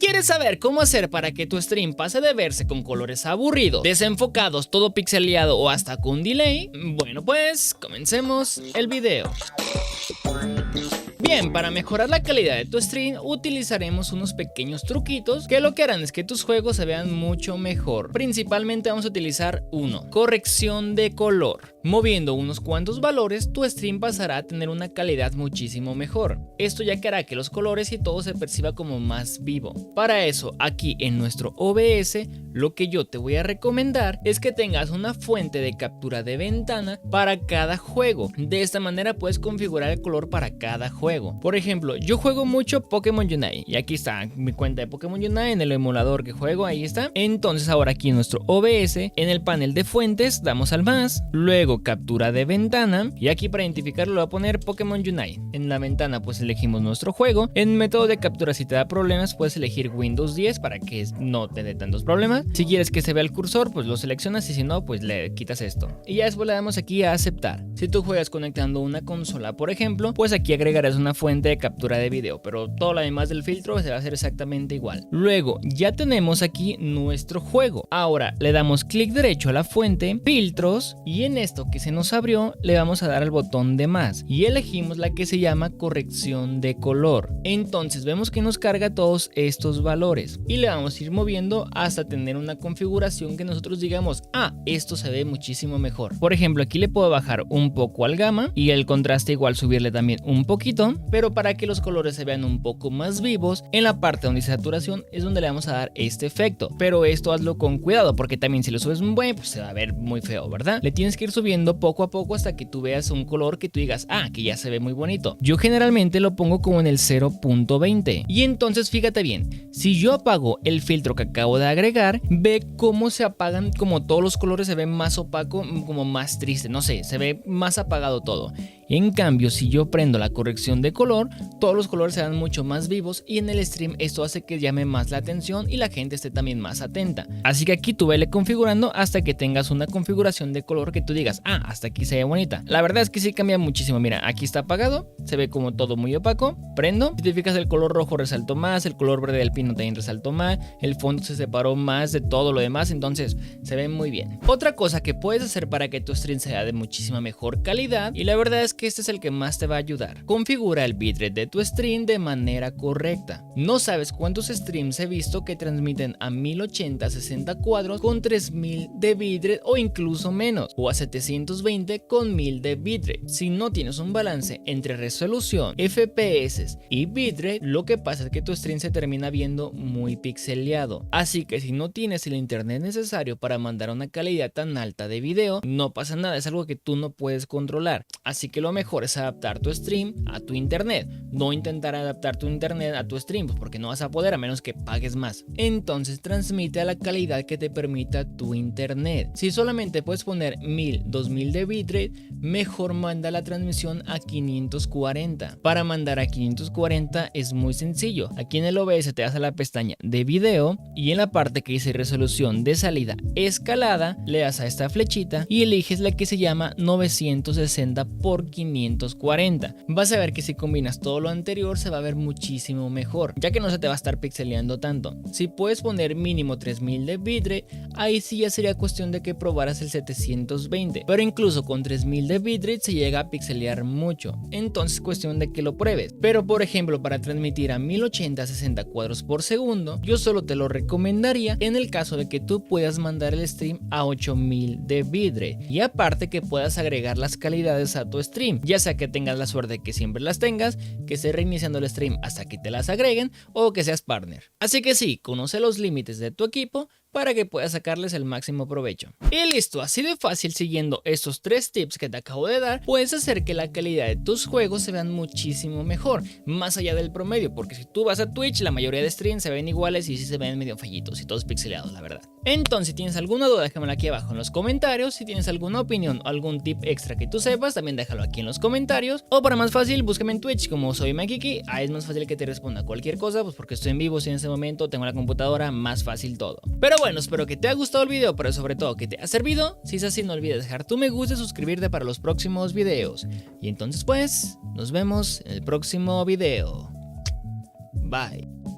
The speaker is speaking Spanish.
¿Quieres saber cómo hacer para que tu stream pase de verse con colores aburridos, desenfocados, todo pixeleado o hasta con delay? Bueno, pues comencemos el video. Bien, para mejorar la calidad de tu stream utilizaremos unos pequeños truquitos que lo que harán es que tus juegos se vean mucho mejor. Principalmente vamos a utilizar corrección de color. Moviendo unos cuantos valores, tu stream pasará a tener una calidad muchísimo mejor. Esto ya que hará que los colores y todo se perciba como más vivo. Para eso, aquí en nuestro OBS, lo que yo te voy a recomendar es que tengas una fuente de captura de ventana para cada juego. De esta manera puedes configurar el color para cada juego. Por ejemplo, yo juego mucho Pokémon Unite y aquí está mi cuenta de Pokémon Unite en el emulador que juego, ahí está. Entonces ahora aquí en nuestro OBS, en el panel de fuentes, damos al más, luego captura de ventana y aquí para identificarlo le voy a poner Pokémon Unite. En la ventana pues elegimos nuestro juego. En método de captura, si te da problemas, puedes elegir Windows 10 para que no te dé tantos problemas. Si quieres que se vea el cursor, pues lo seleccionas y si no, pues le quitas esto. Y ya después le damos aquí a aceptar. Si tú juegas conectando una consola, por ejemplo, pues aquí agregarás una fuente de captura de video, pero todo lo demás del filtro se va a hacer exactamente igual. Luego ya tenemos aquí nuestro juego. Ahora le damos clic derecho a la fuente, filtros, y en esto que se nos abrió le vamos a dar al botón de más y elegimos la que se llama corrección de color. Entonces vemos que nos carga todos estos valores y le vamos a ir moviendo hasta tener una configuración que nosotros digamos, esto se ve muchísimo mejor. Por ejemplo, aquí le puedo bajar un poco al gamma y el contraste igual subirle también un poquito, pero para que los colores se vean un poco más vivos, en la parte donde dice saturación es donde le vamos a dar este efecto. Pero esto hazlo con cuidado porque también si lo subes muy bueno, pues se va a ver muy feo, ¿verdad? Le tienes que ir subiendo poco a poco hasta que tú veas un color que tú digas, que ya se ve muy bonito. Yo generalmente lo pongo como en el 0.20 y entonces fíjate bien, si yo apago el filtro que acabo de agregar, ve cómo se apagan, como todos los colores se ven más opaco, como más triste, no sé, se ve más apagado todo. En cambio, si yo prendo la corrección de color, todos los colores se ven mucho más vivos y en el stream esto hace que llame más la atención y la gente esté también más atenta. Así que aquí tú vele configurando hasta que tengas una configuración de color que tú digas, hasta aquí se ve bonita. La verdad es que sí cambia muchísimo. Mira, aquí está apagado, se ve como todo muy opaco. Prendo, si te fijas el color rojo resaltó más, el color verde del pino también resaltó más, el fondo se separó más de todo lo demás, entonces se ve muy bien. Otra cosa que puedes hacer para que tu stream sea de muchísima mejor calidad, y la verdad es que este es el que más te va a ayudar. Configura el bitrate de tu stream de manera correcta. No sabes cuántos streams he visto que transmiten a 1080 60 cuadros con 3000 de bitrate o incluso menos, o a 720 con 1000 de bitrate. Si no tienes un balance entre resolución, FPS y bitrate, lo que pasa es que tu stream se termina viendo muy pixeleado. Así que si no tienes el internet necesario para mandar una calidad tan alta de video, no pasa nada, es algo que tú no puedes controlar. Así que lo mejor es adaptar tu stream a tu internet, no intentar adaptar tu internet a tu stream, porque no vas a poder a menos que pagues más. Entonces transmite a la calidad que te permita tu internet. Si solamente puedes poner 1000, 2000 de bitrate, mejor manda la transmisión a 540. Para mandar a 540 es muy sencillo. Aquí en el OBS te vas a la pestaña de video y en la parte que dice resolución de salida escalada, le das a esta flechita y eliges la que se llama 960 por 540. Vas a ver que si combinas todo lo anterior se va a ver muchísimo mejor, ya que no se te va a estar pixeleando tanto. Si puedes poner mínimo 3000 de bitrate, ahí sí ya sería cuestión de que probaras el 720, pero incluso con 3000 de bitrate se llega a pixelear mucho, entonces cuestión de que lo pruebes. Pero por ejemplo, para transmitir a 1080 60 cuadros por segundo, yo solo te lo recomendaría en el caso de que tú puedas mandar el stream a 8000 de bitrate y aparte que puedas agregar las calidades a tu stream, ya sea que tengas la suerte de que siempre las tengas, que estés reiniciando el stream hasta que te las agreguen o que seas partner. Así que sí, conoce los límites de tu equipo para que puedas sacarles el máximo provecho. Y listo, así de fácil, siguiendo estos 3 tips que te acabo de dar, puedes hacer que la calidad de tus juegos se vean muchísimo mejor, más allá del promedio, porque si tú vas a Twitch, la mayoría de streams se ven iguales y sí se ven medio fallitos y todos pixelados, la verdad. Entonces, si tienes alguna duda, déjamela aquí abajo en los comentarios. Si tienes alguna opinión o algún tip extra que tú sepas, también déjalo aquí en los comentarios. O para más fácil, búscame en Twitch como soy Mikey. Ahí es más fácil que te responda cualquier cosa, pues porque estoy en vivo, si en este momento tengo la computadora, más fácil todo. Pero bueno, espero que te haya gustado el video, pero sobre todo que te haya servido. Si es así, no olvides dejar tu me gusta y suscribirte para los próximos videos. Y entonces pues, nos vemos en el próximo video. Bye.